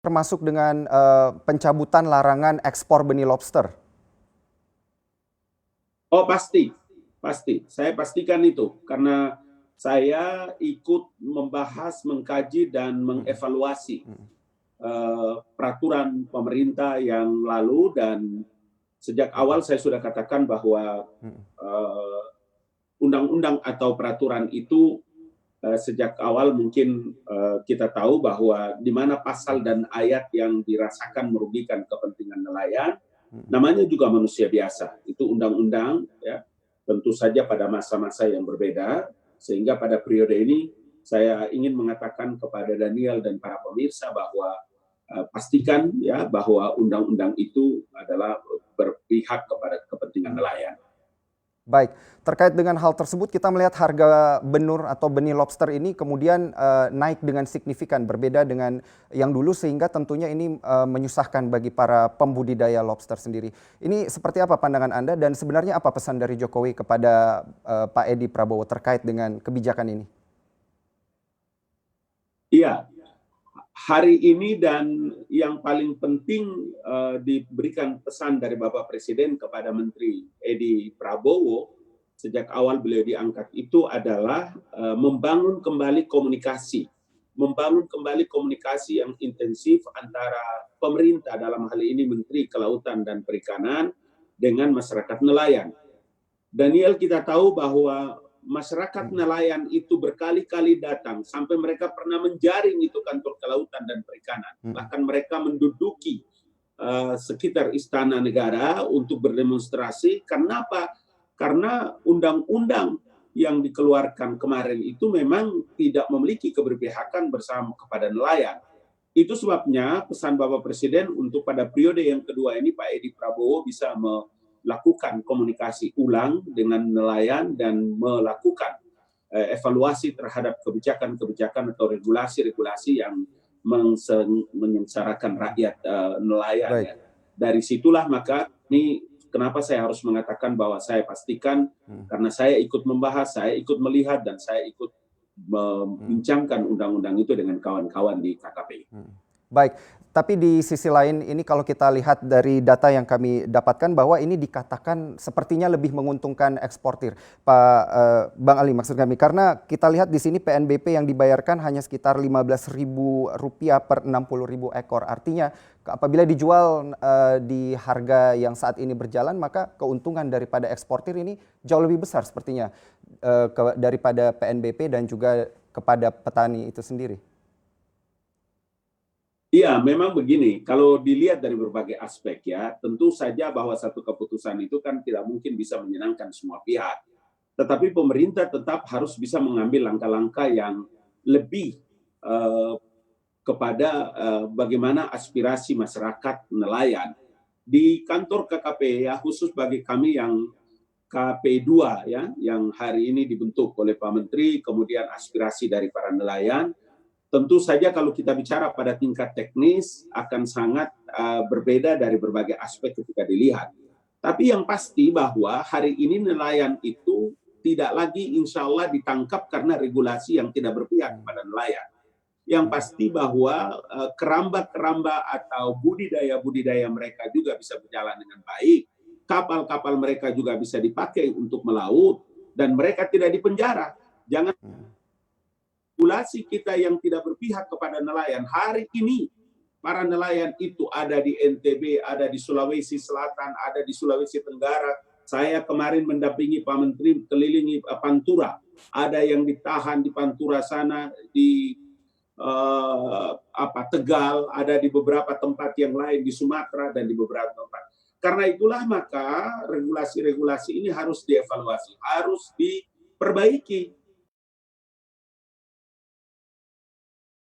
termasuk dengan pencabutan larangan ekspor benih lobster? Oh pasti, pasti. Saya pastikan itu karena saya ikut membahas, mengkaji dan mengevaluasi peraturan pemerintah yang lalu, dan sejak awal saya sudah katakan bahwa undang-undang atau peraturan itu sejak awal mungkin kita tahu bahwa di mana pasal dan ayat yang dirasakan merugikan kepentingan nelayan, namanya juga manusia biasa. Itu undang-undang, ya. Tentu saja pada masa-masa yang berbeda, sehingga pada periode ini saya ingin mengatakan kepada Daniel dan para pemirsa bahwa pastikan ya bahwa undang-undang itu adalah berpihak kepada kepentingan nelayan. Baik, terkait dengan hal tersebut kita melihat harga benur atau benih lobster ini kemudian naik dengan signifikan, berbeda dengan yang dulu, sehingga tentunya ini menyusahkan bagi para pembudidaya lobster sendiri. Ini seperti apa pandangan Anda, dan sebenarnya apa pesan dari Jokowi kepada Pak Edi Prabowo terkait dengan kebijakan ini? Iya, hari ini dan yang paling penting diberikan pesan dari Bapak Presiden kepada Menteri Edi Prabowo sejak awal beliau diangkat itu adalah membangun kembali komunikasi yang intensif antara pemerintah, dalam hal ini Menteri Kelautan dan Perikanan, dengan masyarakat nelayan. Daniel, kita tahu bahwa masyarakat nelayan itu berkali-kali datang, sampai mereka pernah menjaring itu kantor Kelautan dan Perikanan. Bahkan mereka menduduki sekitar Istana Negara untuk berdemonstrasi. Kenapa? Karena undang-undang yang dikeluarkan kemarin itu memang tidak memiliki keberpihakan bersama kepada nelayan. Itu sebabnya pesan Bapak Presiden untuk pada periode yang kedua ini Pak Edi Prabowo bisa melakukan komunikasi ulang dengan nelayan dan melakukan evaluasi terhadap kebijakan-kebijakan atau regulasi-regulasi yang menyengsarakan rakyat nelayan. Ya. Dari situlah maka ini kenapa saya harus mengatakan bahwa saya pastikan, karena saya ikut membahas, saya ikut melihat, dan saya ikut membincangkan undang-undang itu dengan kawan-kawan di KKP. Baik, tapi di sisi lain ini kalau kita lihat dari data yang kami dapatkan bahwa ini dikatakan sepertinya lebih menguntungkan eksportir, Bang Ali maksud kami, karena kita lihat di sini PNBP yang dibayarkan hanya sekitar Rp15.000 per 60.000 ekor. Artinya apabila dijual di harga yang saat ini berjalan, maka keuntungan daripada eksportir ini jauh lebih besar sepertinya daripada PNBP dan juga kepada petani itu sendiri. Iya, memang begini, kalau dilihat dari berbagai aspek ya, tentu saja bahwa satu keputusan itu kan tidak mungkin bisa menyenangkan semua pihak. Tetapi pemerintah tetap harus bisa mengambil langkah-langkah yang lebih kepada bagaimana aspirasi masyarakat nelayan. Di kantor KKP ya, khusus bagi kami yang KP2 ya, yang hari ini dibentuk oleh Pak Menteri, kemudian aspirasi dari para nelayan. Tentu saja kalau kita bicara pada tingkat teknis akan sangat berbeda dari berbagai aspek ketika dilihat. Tapi yang pasti bahwa hari ini nelayan itu tidak lagi insya Allah ditangkap karena regulasi yang tidak berpihak kepada nelayan. Yang pasti bahwa keramba-keramba atau budidaya-budidaya mereka juga bisa berjalan dengan baik. Kapal-kapal mereka juga bisa dipakai untuk melaut dan mereka tidak dipenjara. Jangan regulasi kita yang tidak berpihak kepada nelayan. Hari ini para nelayan itu ada di NTB, ada di Sulawesi Selatan, ada di Sulawesi Tenggara. Saya kemarin mendampingi Pak Menteri kelilingi Pantura. Ada yang ditahan di Pantura sana, di Tegal, ada di beberapa tempat yang lain di Sumatera dan di beberapa tempat. Karena itulah maka regulasi-regulasi ini harus dievaluasi, harus diperbaiki.